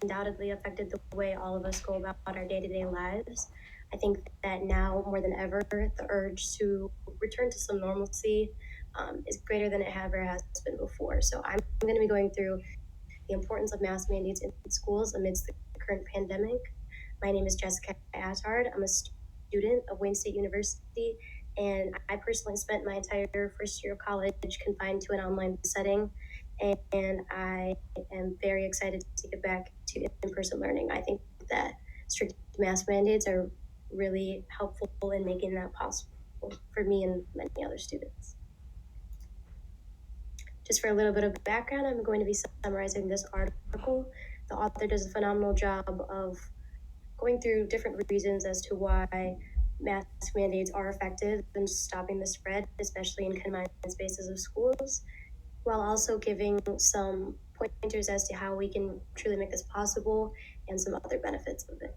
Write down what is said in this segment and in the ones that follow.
undoubtedly affected the way all of us go about our day-to-day lives. I think that now more than ever, the urge to return to some normalcy is greater than it ever has been before. So I'm going to be going through the importance of mask mandates in schools amidst the current pandemic. My name is Jessica Attard. I'm a student of Wayne State University, and I personally spent my entire first year of college confined to an online setting, and I am very excited to get back to in-person learning. I think that strict mask mandates are really helpful in making that possible for me and many other students. Just for a little bit of background, I'm going to be summarizing this article. The author does a phenomenal job of going through different reasons as to why mask mandates are effective in stopping the spread, especially in confined spaces of schools, while also giving some pointers as to how we can truly make this possible and some other benefits of it.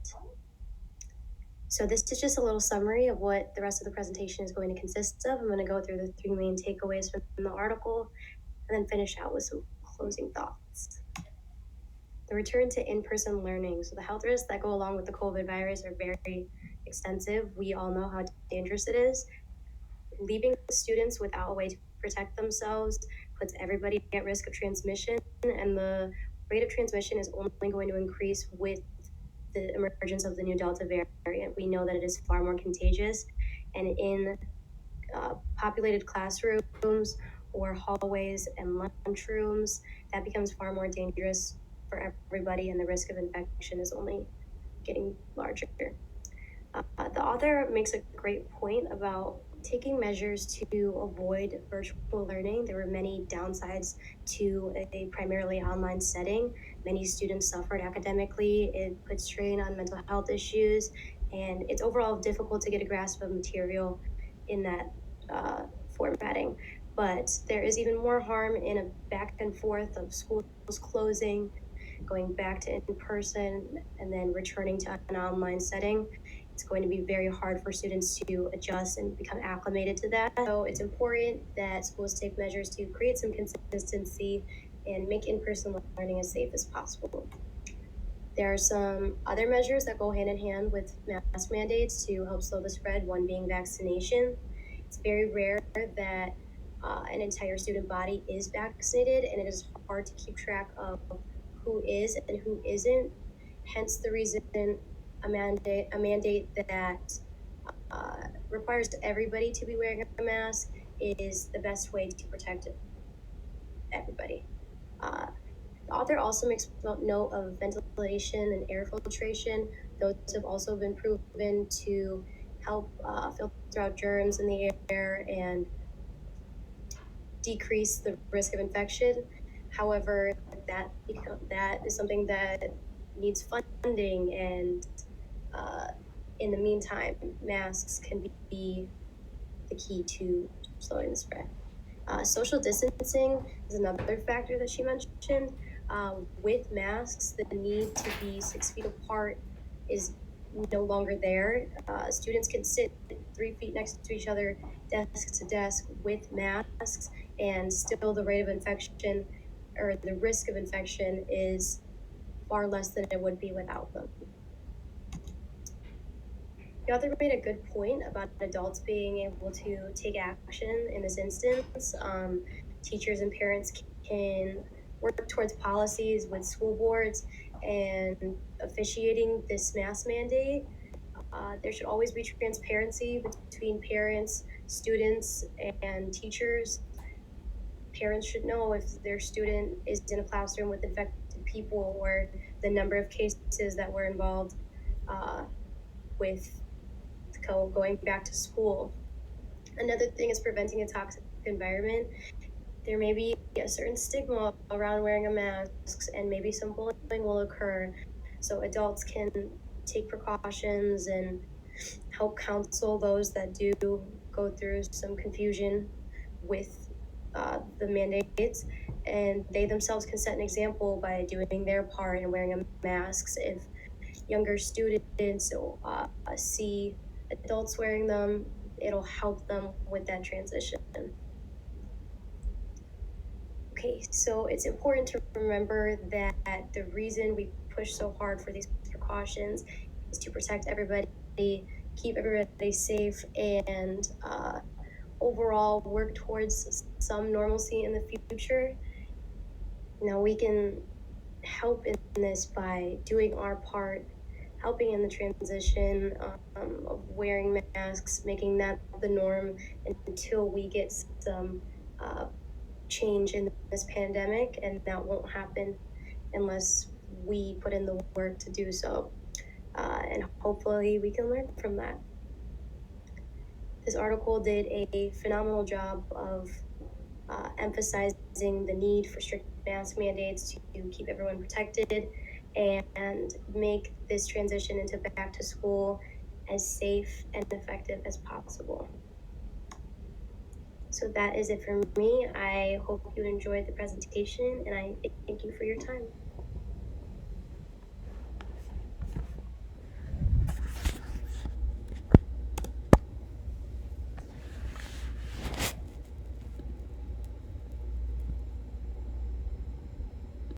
So this is just a little summary of what the rest of the presentation is going to consist of. I'm going to go through the three main takeaways from the article and then finish out with some closing thoughts. The return to in-person learning. So the health risks that go along with the COVID virus are very extensive. We all know how dangerous it is. Leaving students without a way to protect themselves puts everybody at risk of transmission, and the rate of transmission is only going to increase with the emergence of the new Delta variant. We know that it is far more contagious, and in populated classrooms or hallways and lunchrooms, that becomes far more dangerous for everybody, and the risk of infection is only getting larger. The author makes a great point about taking measures to avoid virtual learning. There were many downsides to a primarily online setting. Many students suffered academically. It put strain on mental health issues, and it's overall difficult to get a grasp of material in that formatting. But there is even more harm in a back and forth of schools closing, going back to in-person, and then returning to an online setting. It's going to be very hard for students to adjust and become acclimated to that. So it's important that schools take measures to create some consistency and make in-person learning as safe as possible. There are some other measures that go hand in hand with mask mandates to help slow the spread, one being vaccination. It's very rare that an entire student body is vaccinated, and it is hard to keep track of who is and who isn't. Hence the reason a mandate that requires everybody to be wearing a mask is the best way to protect everybody. The author also makes note of ventilation and air filtration. Those have also been proven to help filter out germs in the air and decrease the risk of infection. However, that is something that needs funding, and in the meantime, masks can be the key to slowing the spread. Social distancing is another factor that she mentioned. With masks, the need to be 6 feet apart is no longer there. Students can sit 3 feet next to each other, desk to desk, with masks, and still the rate of infection or the risk of infection is far less than it would be without them. The author made a good point about adults being able to take action in this instance. Teachers and parents can work towards policies with school boards and officiating this mask mandate. There should always be transparency between parents, students, and teachers. Parents should know if their student is in a classroom with infected people or the number of cases that were involved with going back to school. Another thing is preventing a toxic environment. There may be a certain stigma around wearing a mask, and maybe some bullying will occur. So adults can take precautions and help counsel those that do go through some confusion with the mandates, and they themselves can set an example by doing their part and wearing masks. If younger students see adults wearing them, it'll help them with that transition. Okay, so it's important to remember that the reason we push so hard for these precautions is to protect everybody, keep everybody safe, and overall work towards some normalcy in the future. We can help in this by doing our part, helping in the transition of wearing masks, making that the norm until we get some uh, change in this pandemic, and that won't happen unless we put in the work to do so. And hopefully, we can learn from that. This article did a phenomenal job of emphasizing the need for strict mask mandates to keep everyone protected and make this transition into back to school as safe and effective as possible. So that is it for me. I hope you enjoyed the presentation and I thank you for your time.